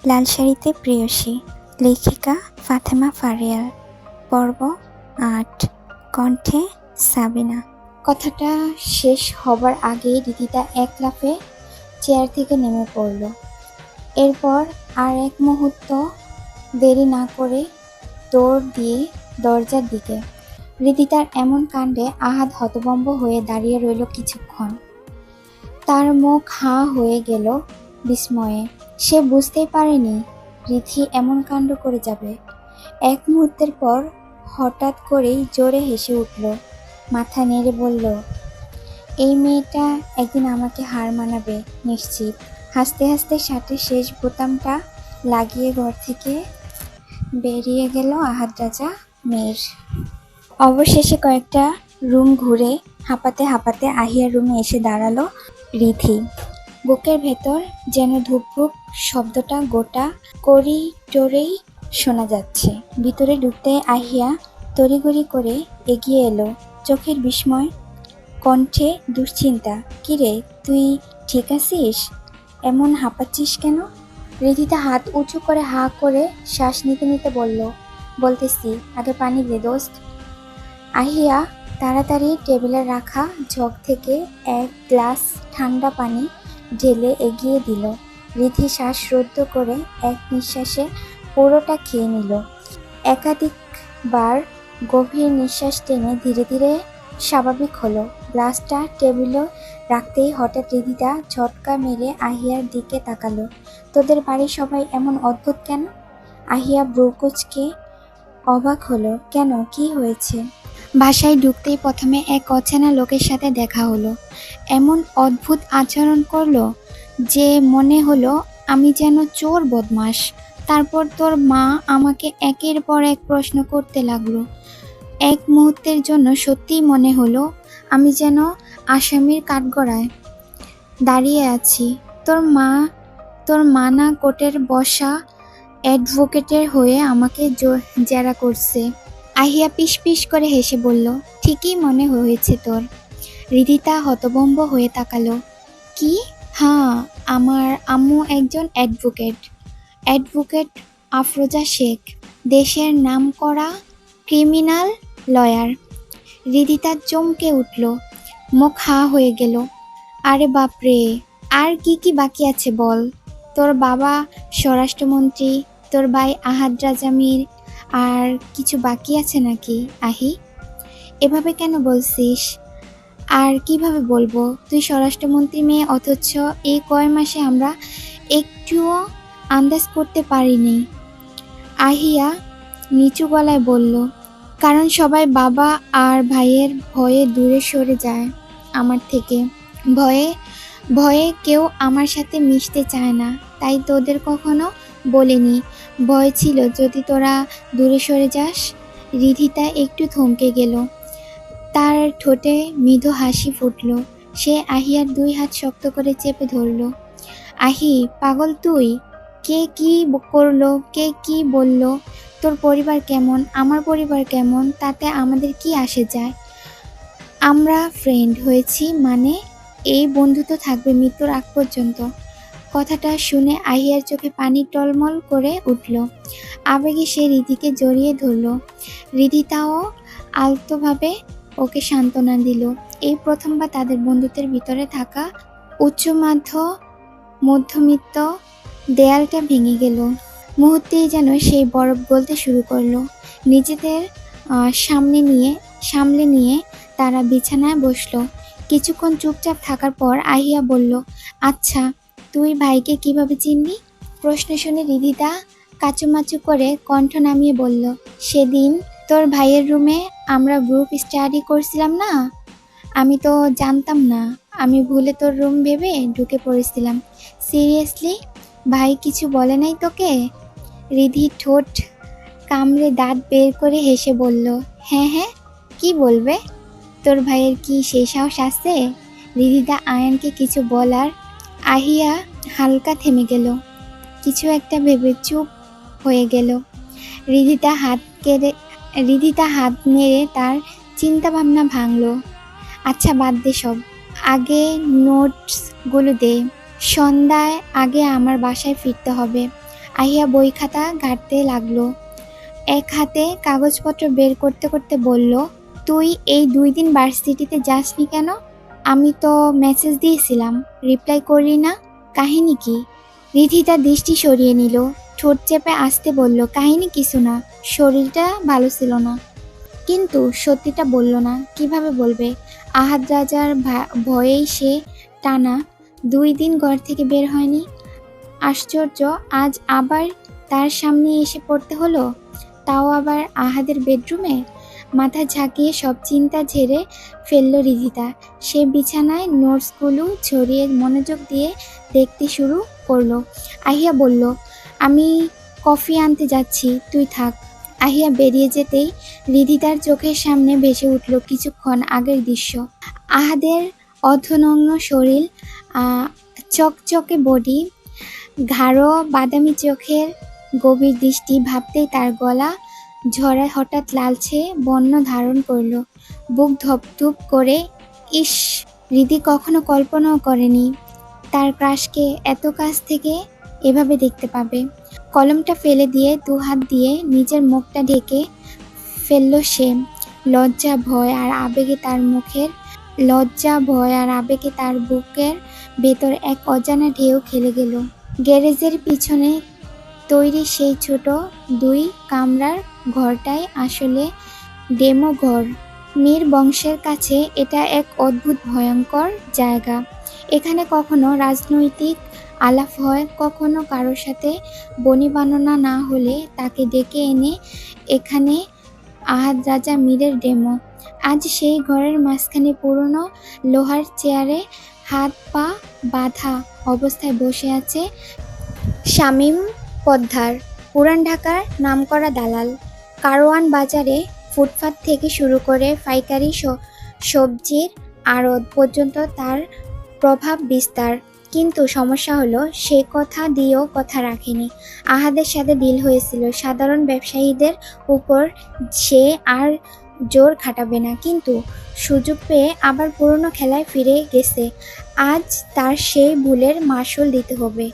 লাল শাড়িতে প্রেয়সী, লেখিকা ফাতেমা ফারিয়াল, পর্ব ৮, কণ্ঠে সাবিনা। কথাটা শেষ হবার আগেই রিদিতা এক লাফে চেয়ার থেকে নেমে পড়ল। এরপর আর এক মুহূর্ত দেরি না করে দৌড় দিয়ে দরজার দিকে। রিদিতার এমন কাণ্ডে আহাদ হতভম্ব হয়ে দাঁড়িয়ে রইল কিছুক্ষণ। তার মুখ হাঁ হয়ে গেল বিস্ময়ে। সে বুঝতেই পারেনি রিধি এমন কাণ্ড করে যাবে। এক মুহূর্তের পর হঠাৎ করেই জোরে হেসে উঠল, মাথা নেড়ে বলল, এই মেয়েটা একদিন আমাকে হার মানাবে নিশ্চিত। হাসতে হাসতে শার্টের শেষ বোতামটা লাগিয়ে ঘর থেকে বেরিয়ে গেল আহাদ রাজা মেয়ের। অবশেষে কয়েকটা রুম ঘুরে হাঁপাতে হাঁপাতে আহিয়ার রুমে এসে দাঁড়ালো রিধি। বুকের ভেতর যেন ধুকপুক শব্দটা গোটা করিডোরেই শোনা যাচ্ছে। ভিতরে ঢুকতে আহিয়া তড়িঘড়ি করে এগিয়ে এলো, চোখের বিস্ময়, কণ্ঠে দুশ্চিন্তা। কিরে, তুই ঠিক আছিস? এমন হাঁপাচ্ছিস কেন? রিধিতা হাত উঁচু করে হাঁ করে শ্বাস নিতে নিতে বলল, বলতেছি, আগে পানি দে দোস্ত। আহিয়া তাড়াতাড়ি টেবিলে রাখা জগ থেকে এক গ্লাস ঠান্ডা পানি ঢেলে এগিয়ে দিল। রিধি শ্বাস রুদ্ধ করে এক নিঃশ্বাসে পুরোটা খেয়ে নিল। একাধিকবার গভীর নিঃশ্বাস টেনে ধীরে ধীরে স্বাভাবিক হলো। গ্লাসটা টেবিলে রাখতেই হঠাৎ রিধিতা ঝটকা মেরে আহিয়ার দিকে তাকালো। তোদের বাড়ির সবাই এমন অদ্ভুত কেন? আহিয়া ব্রু কুঁচকে অবাক হলো। কেন, কি হয়েছে? বাসায় ঢুকতেই প্রথমে এক অচেনা লোকের সাথে দেখা হলো। এমন অদ্ভুত আচরণ করলো যে মনে হলো আমি যেন চোর বদমাশ। তারপর তোর মা আমাকে একের পর এক প্রশ্ন করতে লাগলো। এক মুহূর্তের জন্য সত্যিই মনে হলো আমি যেন আসামির কাঠগড়ায় দাঁড়িয়ে আছি। তোর মা না কোর্টের বসা অ্যাডভোকেটের হয়ে আমাকে জেরা করছে। আহিয়া পিস পিস করে হেসে বলল, ঠিকই মনে হয়েছে তোর। রিধিতা হতভম্ব হয়ে তাকালো। কি? হ্যাঁ, আমার আম্মু একজন অ্যাডভোকেট আফরোজা শেখ, দেশের নামকরা ক্রিমিনাল লয়ার। রিধিতা চমকে উঠল, মুখ হাঁ হয়ে গেল। আরে বাপরে, আর কি কি বাকি আছে বল? তোর বাবা স্বরাষ্ট্রমন্ত্রী, তোর ভাই আহাদ রাজা মীর, আর কিছু বাকি আছে নাকি? আহি, এভাবে কেন বলছিস? আর কিভাবে বলবো? তুই স্বরাষ্ট্রমন্ত্রী মেয়ে, অথচ এই কয় মাসে আমরা একটুও আন্দাজ করতে পারিনি। আহিয়া নিচু গলায় বলল, কারণ সবাই বাবা আর ভাইয়ের ভয়ে দূরে সরে যায় আমার থেকে। ভয়ে কেউ আমার সাথে মিশতে চায় না, তাই তোদের কখনো বলিনি। ভয় ছিল যদি তোরা দূরে সরে যাস। রিধিতা একটু থমকে গেল, তার ঠোঁটে মৃদু হাসি ফুটল। সে আহিয়ার দুই হাত শক্ত করে চেপে ধরল। আহি, পাগল তুই? কে কি করলো, কে কি বলল? তোর পরিবার কেমন, আমার পরিবার কেমন, তাতে আমাদের কি আসে যায়? আমরা ফ্রেন্ড হয়েছি মানে এই বন্ধুত্ব থাকবে মৃত্যুর আগ পর্যন্ত। কথাটা শুনে আহিয়ার চোখে পানি টলমল করে উঠল। আবেগে সে রিধিকে জড়িয়ে ধরল। রিধিতাও আলতোভাবে ওকে সান্ত্বনা দিল। এই প্রথমবার তাদের বন্ধুত্বের ভিতরে থাকা উচ্চ মধ্যবিত্ত দেয়ালটা ভেঙে গেল। মুহূর্তেই যেন সেই বরফ গলতে শুরু করলো। নিজেদের সামলে নিয়ে তারা বিছানায় বসলো। কিছুক্ষণ চুপচাপ থাকার পর আহিয়া বলল, আচ্ছা, তুই ভাইকে কিভাবে চিনলি? প্রশ্ন শুনে রিধিতা কাচুমাচু করে কণ্ঠ নামিয়ে বলল, সেদিন তোর ভাইয়ের রুমে আমরা গ্রুপ স্টাডি করছিলাম না, আমি তো জানতাম না। আমি ভুলে তোর রুম ভেবে ঢুকে পড়েছিলাম। সিরিয়াসলি, ভাই কিছু বলে নাই তোকে? রিধি ঠোঁট কামড়ে দাঁত বের করে হেসে বলল, হ্যাঁ, কি বলবে? তোর ভাইয়ের কি সেই সাহস আছে? রিধিতা আয়ানকে কিছু বলার আহিয়া হালকা থেমে গেল, কিছু একটা ভেবে চুপ হয়ে গেল। রিধিতা হাত নেড়ে তার চিন্তা ভাবনা ভাঙল। আচ্ছা, বাদ দে সব, আগে নোটসগুলো দে। সন্ধ্যায় আগে আমার বাসায় ফিরতে হবে। আহিয়া বই খাতা ঘাঁটতে লাগলো। এক হাতে কাগজপত্র বের করতে করতে বলল, তুই এই 2 দিন ভার্সিটিতে যাসনি কেন? আমি তো মেসেজ দিয়েছিলাম, রিপ্লাই করলি না, কাহিনী কি? রিধি তার দৃষ্টি সরিয়ে নিল, ঠোঁট চেপে আসতে বলল, কাহিনী কিছু না, শরীরটা ভালো ছিল না। কিন্তু সত্যিটা বলল না, কিভাবে বলবে? আহাদ রাজার ভয়েই সে টানা 2 দিন ঘর থেকে বের হয়নি। আশ্চর্য, আজ আবার তার সামনে এসে পড়তে হলো, তাও আবার আহাদের বেডরুমে। মাথা ঝাঁকিয়ে সব চিন্তা ঝেড়ে ফেলল রিধিতা। সে বিছানায় নোটসগুলো ছড়িয়ে মনোযোগ দিয়ে দেখতে শুরু করলো। আহিয়া বলল, আমি কফি আনতে যাচ্ছি, তুই থাক। আহিয়া বেরিয়ে যেতেই রিধিতার চোখের সামনে ভেসে উঠল কিছুক্ষণ আগের দৃশ্য। আহাদের অর্ধনগ্ন শরীর, চকচকে বডি, গাঢ় বাদামি চোখের গভীর দৃষ্টি, ভাবতেই তার গলা ঝরায় হঠাৎ লালচে বর্ণ ধারণ করল। বুক ধপধপ করে। ইস, রিধি কখনো কল্পনাও করেনি তার ক্রাশকে এত কাছ থেকে এভাবে দেখতে পাবে। কলমটা ফেলে দিয়ে 2 হাত দিয়ে নিজের মুখটা ঢেকে ফেলল সে। লজ্জা ভয় আর আবেগে তার বুকের ভেতর এক অজানা ঢেউ খেলে গেল। গ্যারেজের পিছনে তৈরি সেই ছোট 2 কামরার ঘরটাই আসলে ডেমো ঘর। মীর বংশের কাছে এটা এক অদ্ভুত ভয়ঙ্কর জায়গা। এখানে কখনো রাজনৈতিক আলাপ হয়, কখনো কারোর সাথে বনিবনা না হলে তাকে ডেকে এনে এখানে আহাদ রাজা মীরের ডেমো। আজ সেই ঘরের মাঝখানে পুরনো লোহার চেয়ারে হাত পা বাঁধা অবস্থায় বসে আছে শামীম পদ্মার, পুরান ঢাকার নামকরা দালাল। কারওয়ান বাজারে ফুটপাত থেকে শুরু করে পাইকারি সবজির আড়ত পর্যন্ত তার প্রভাব বিস্তার। কিন্তু সমস্যা হলো, সে কথা দিয়েও কথা রাখেনি। আহাদের সাথে ডিল হয়েছিল সাধারণ ব্যবসায়ীদের উপর সে আর জোর খাটাবে না, কিন্তু সুযোগ পেয়ে আবার পুরনো খেলায় ফিরে গেছে। আজ তার সেই ভুলের মাসুল দিতে হবে।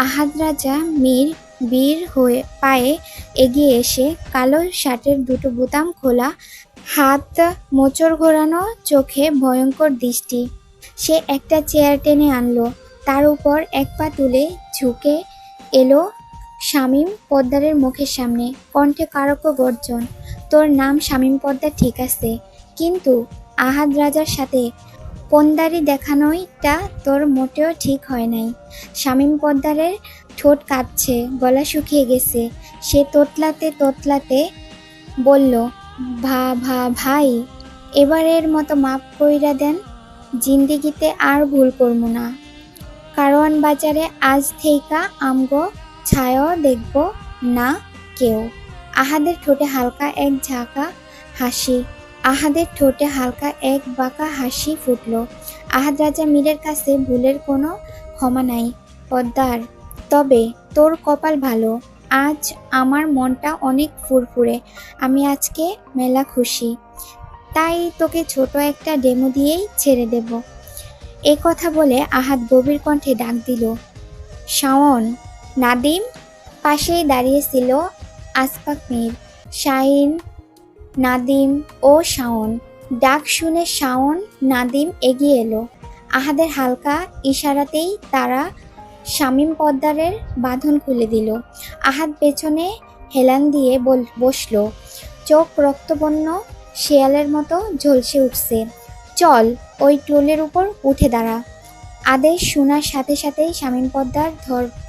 আহাদ রাজা মীর বীর হয়ে পায়ে এগিয়ে এসে, কালো শার্টের 2টো বোতাম খোলা, হাত মোচড় ঘোরানো, চোখে ভয়ঙ্কর দৃষ্টি। সে একটা চেয়ার টেনে আনলো, তার উপর এক পা তুলে ঝুঁকে এলো শামীম পদ্মারের মুখের সামনে। কণ্ঠে কারক গর্জন, তোর নাম শামীম পদ্মার ঠিক আছে, কিন্তু আহাদ রাজার সাথে পন্দারি দেখানোটা তোর মোটেও ঠিক হয় নাই। শামীম পদ্মারের ঠোঁট কাঁপছে, গলা শুকিয়ে গেছে। সে তোতলাতে বলল, ভাই, এবারের মতো মাফ কইরা দেন, জিন্দিগিতে আর ভুল করবো না। কারওয়ান বাজারে আজ থেইকা আমগো ছায়াও দেখব না কেউ। আহাদের ঠোঁটে হালকা এক বাঁকা হাসি ফুটল। আহাদ রাজা মীরের কাছে ভুলের কোনো ক্ষমা নাই পদ্মার, তবে তোর কপাল ভালো, আজ আমার মনটা অনেক ফুরফুরে। আমি আজকে মেলা খুশি, তাই তোকে ছোট একটা ডেমো দিয়েই ছেড়ে দেব। এ কথা বলে আহাদ গভীর কণ্ঠে ডাক দিল, শাওন, নাদিম। পাশেই দাঁড়িয়েছিল আসফাক মীর, শাহিন, নাদিম ও শাওন। ডাক শুনে শাওন, নাদিম এগিয়ে এলো। আহাদের হালকা ইশারাতেই তারা শামীম পদ্মারের বাঁধন খুলে দিল। আহাদ পেছনে হেলান দিয়ে বসলো, চোখ রক্তবর্ণ শেয়ালের মতো ঝলসে উঠছে। চল, ওই টুলের উপর উঠে দাঁড়া। আদেশ শোনার সাথে সাথেই শামীম পদ্মার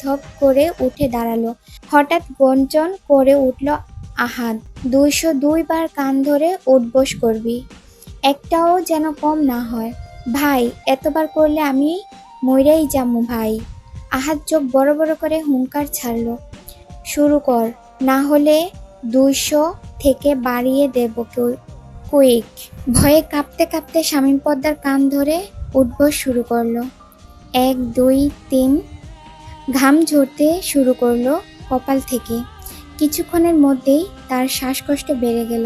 ধপ করে উঠে দাঁড়ালো। হঠাৎ গর্জন করে উঠল আহাদ, 202 বার কান ধরে উঠবোস করবি, একটাও যেন কম না হয়। ভাই, এতবার করলে আমি মইরাই যামু ভাই। আহাদ চোখ বড় বড় করে হুঙ্কার ছাড়ল, শুরু কর, না হলে 200 থেকে বাড়িয়ে দেব কুইক। ভয়ে কাঁপতে কাঁপতে শামীম পদ্মার কান ধরে উঠবোস শুরু করলো। 1, 2, 3। ঘাম ঝরতে শুরু করলো কপাল থেকে। কিছুক্ষণের মধ্যেই তার শ্বাসকষ্ট বেড়ে গেল।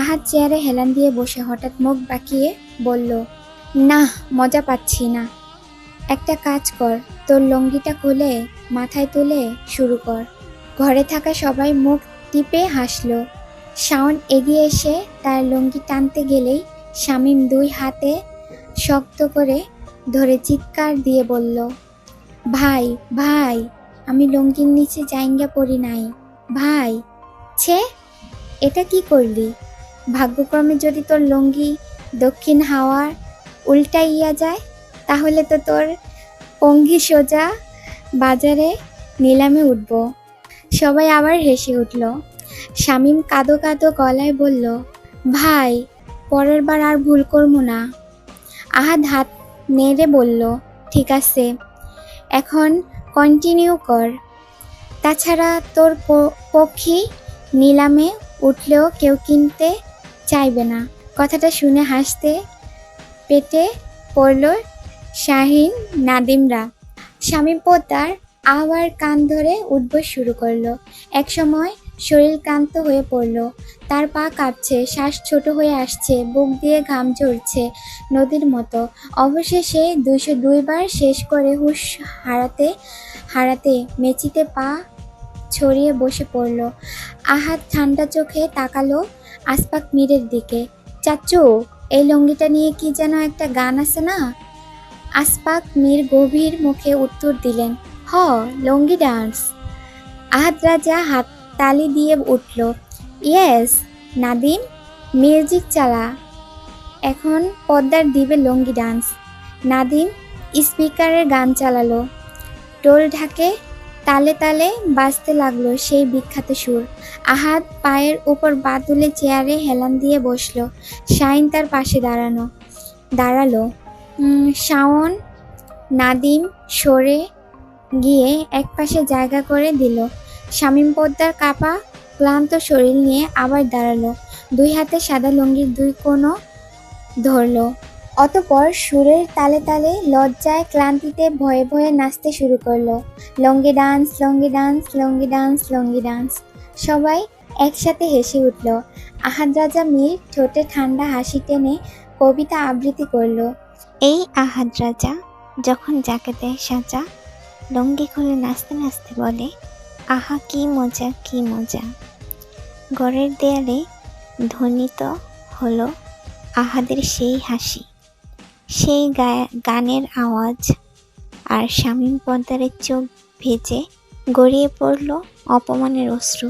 আহাদ চেয়ারে হেলান দিয়ে বসে হঠাৎ মুখ বাঁকিয়ে বলল, না, মজা পাচ্ছি না। একটা কাজ কর, তোর লুঙ্গিটা খুলে মাথায় তুলে শুরু কর। ঘরে থাকা সবাই মুখ টিপে হাসল। শাওন এগিয়ে এসে তার লুঙ্গি টানতে গেলেই শামীম 2 হাতে শক্ত করে ধরে চিৎকার দিয়ে বলল, ভাই ভাই, আমি লুঙ্গির নিচে জাইঙ্গা পড়ি নাই ভাই। ছে, এটা কি করলি? ভাগ্যক্রমে যদি তোর লুঙ্গি দক্ষিণ হাওয়ার উল্টাইয়া যায়, তাহলে তো তোর পঙ্গি সোজা বাজারে নিলামে উঠব। সবাই আবার হেসে উঠল। শামীম কাঁদো কাঁদো গলায় বলল, ভাই, পরের বার আর ভুল করবো না। আহাদ হাত নেড়ে বলল, ঠিক আছে, এখন কন্টিনিউ কর। তাছাড়া তোর পক্ষী নিলামে উঠলেও কেউ কিনতে চাইবে না। কথাটা শুনে হাসতে পেটে পড়ল শাহিন নাদিমরা। শামীম পোদ্দার আবার কান ধরে উঠবস শুরু করলো। একসময় শরীর ক্লান্ত হয়ে পড়ল, তার পা কাঁপছে, শ্বাস ছোট হয়ে আসছে, বুক দিয়ে ঘাম ঝরছে নদীর মতো। অবশেষে 202 বার শেষ করে হুঁশ হারাতে হারাতে মেঝেতে পা ছড়িয়ে বসে পড়ল। আহাদ ঠান্ডা চোখে তাকালো আসপাক মীরের দিকে। চাচু, এই লুঙ্গিটা নিয়ে কি যেন একটা গান আছে না? আসপাক মীর গভীর মুখে উত্তর দিলেন, হ, লুঙ্গি ডান্স। আহাদ রাজা হাত তালি দিয়ে উঠল, ইয়েস নাদিম, মিউজিক চালা, এখন পদ্মার দিবে লুঙ্গি ডান্স। নাদিম স্পিকারের গান চালালো। টোল ঢাকে তালে তালে বাজতে লাগলো সেই বিখ্যাত সুর। আহাদ পায়ের উপর পা তুলে চেয়ারে হেলান দিয়ে বসলো। শাহিন তার পাশে দাঁড়ালো। শাওন নাদিম সরে গিয়ে একপাশে জায়গা করে দিল। শামীম পোদ্দার কাপা ক্লান্ত শরীর নিয়ে আবার দাঁড়ালো। 2 হাতে সাদা লুঙ্গির 2 কোণও ধরলো। অতঃপর সুরের তালে তালে লজ্জায় ক্লান্তিতে ভয়ে ভয়ে নাচতে শুরু করলো। লুঙ্গি ডান্স, লুঙ্গি ডান্স, লুঙ্গি ডান্স, লুঙ্গি ডান্স। সবাই একসাথে হেসে উঠল। আহাদ রাজা মীর ঠোঁটে ঠান্ডা হাসি টেনে কবিতা আবৃত্তি করলো। এই আহাদ রাজা যখন যাকে দেয় সাজা, লুঙ্গি খুলে নাচতে নাচতে বলে, আহা কি মজা কি মজা। ঘরের দেয়ালে ধ্বনিত হলো আহাদের সেই হাসি, সেই গানের আওয়াজ, আর শামীম পোদ্দারের চোখ ভেজে গড়িয়ে পড়ল অপমানের অশ্রু।